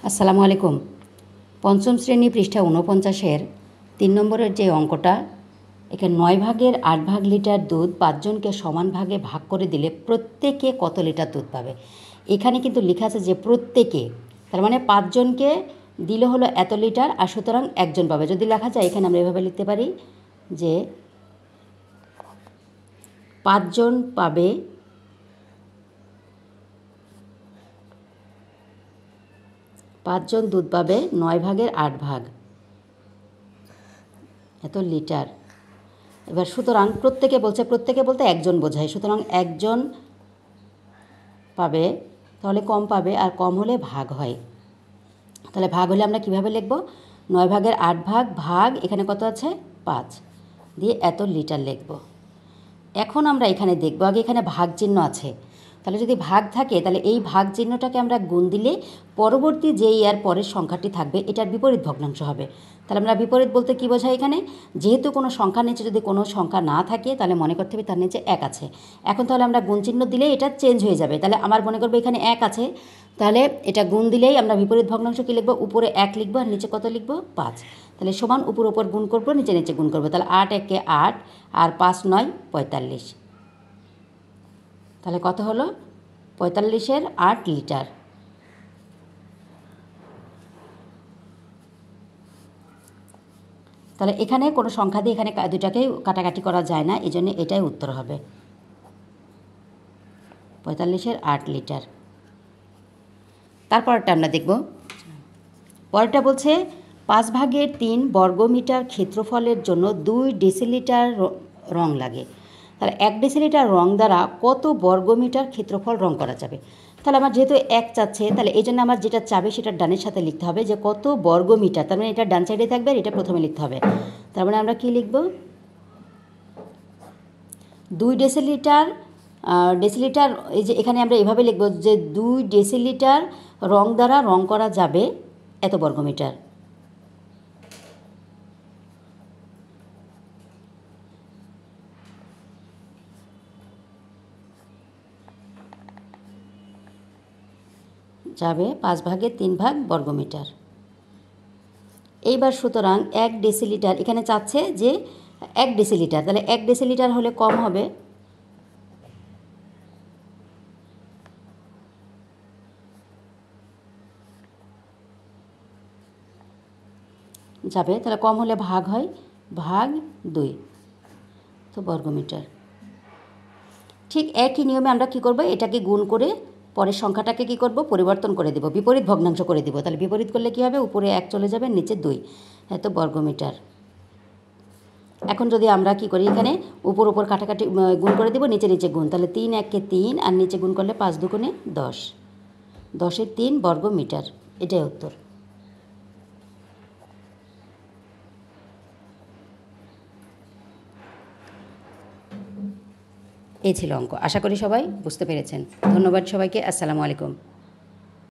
আসসালামু আলাইকুম। পঞ্চম শ্রেণী পৃষ্ঠা ৪৯-এর ৩ নম্বরের যে অঙ্কটা, এখানে ৯ ভাগের ৮ ভাগ লিটার দুধ ৫ জনকে সমান ভাগে ভাগ করে দিলে প্রত্যেকে কত লিটার দুধ পাবে। এখানে কিন্তু লেখা আছে যে প্রত্যেকে, তার মানে ৫ জনকে দিলে হলো এত লিটার, আর সুতরাং একজন পাবে। যদি লেখা যায় এখানে আমরা এভাবে লিখতে পারি যে ৫ জন পাবে ৫ জন দুধ পাবে ৯ ভাগের ৮ ভাগ এত লিটার। এবার সুতরাং প্রত্যেকে বলতে একজন বোঝায়, সুতরাং একজন পাবে, তাহলে কম পাবে, আর কম হলে ভাগ হয়। তাহলে ভাগ হলে আমরা কিভাবে লিখব? ৯ ভাগের ৮ ভাগ এখানে কত আছে? ৫ দিয়ে এত লিটার লিখব। এখন আমরা এখানে দেখব, আগে এখানে ভাগ চিহ্ন আছে, তাহলে যদি ভাগ থাকে তাহলে এই ভাগ চিহ্নটাকে আমরা গুণ দিলে পরবর্তী যেই আর পরের সংখ্যাটি থাকবে এটার বিপরীত ভগ্নাংশ হবে। তাহলে আমরা বিপরীত বলতে কী বোঝাই? এখানে যেহেতু কোনো সংখ্যার নিচে যদি কোনো সংখ্যা না থাকে তাহলে মনে করতে হবে তার নিচে ১ আছে। এখন তাহলে আমরা গুণ চিহ্ন দিলেই এটা চেঞ্জ হয়ে যাবে। তাহলে আমার মনে করবো এখানে ১ আছে, তাহলে এটা গুণ দিলেই আমরা বিপরীত ভগ্নাংশ কী লিখবো? উপরে ১ লিখবো আর নিচে কত লিখবো? ৫। তাহলে সমান উপর গুণ করবো, নিচে নিচে গুণ করবো। তাহলে ৮ একে ৮ আর ৫ ৯ ৪৫। তাহলে কত হলো? ৪৫-এর ৮ লিটার। তাহলে এখানে কোনো সংখ্যা দিয়ে এখানে দুটাকেই কাটাকাটি করা যায় না, এই জন্য এটাই উত্তর হবে ৪৫-এর ৮ লিটার। তারপরটা আমরা দেখব। পরেরটা বলছে ৫ ভাগের ৩ বর্গমিটার ক্ষেত্রফলের জন্য ২ ডেসিলিটার রং লাগে। তাহলে ১ ডেসিলিটার রং দ্বারা কত বর্গমিটার ক্ষেত্রফল রং করা যাবে? তাহলে আমার যেহেতু ১ চাচ্ছে, তাহলে এই জন্য আমার যেটা চাবে সেটা ডানের সাথে লিখতে হবে যে কত বর্গমিটার, তার মানে এটা ডান সাইডে থাকবে আর এটা প্রথমে লিখতে হবে। তার মানে আমরা কী লিখব? ২ ডেসিলিটার এই যে এখানে আমরা এভাবে লিখব যে ২ ডেসিলিটার রং দ্বারা রং করা যাবে এত বর্গমিটার। যাবে ৫ ভাগের ৩ ভাগ বর্গমিটার। এইবার সুতরাং ১ ডেসিলিটার এখানে চাচ্ছে যে ১ ডেসিলিটার, তাহলে ১ ডেসিলিটার হলে কম হবে, যাবে, তাহলে কম হলে ভাগ হয়, ভাগ ২ তো বর্গমিটার। ঠিক একই নিয়মে আমরা কি করব? এটাকে গুণ করে পরের সংখ্যাটাকে কি করব? পরিবর্তন করে দেব, বিপরীত ভগ্নাংশ করে দেব। তাহলে বিপরীত করলে কি হবে? উপরে ১ চলে যাবে, নিচে ২ এত বর্গমিটার। এখন যদি আমরা কি করি, এখানে উপর কাটাকাটি গুণ করে দেব, নিচে নিচে গুণ, তাহলে ৩ ১-কে ৩ আর নিচে গুণ করলে ৫ দুগুণে ১০, ১০-এর ৩ বর্গমিটার। এটাই উত্তর। এই ছিল অঙ্ক। আশা করি সবাই বুঝতে পেরেছেন। ধন্যবাদ সবাইকে। আসসালামু আলাইকুম।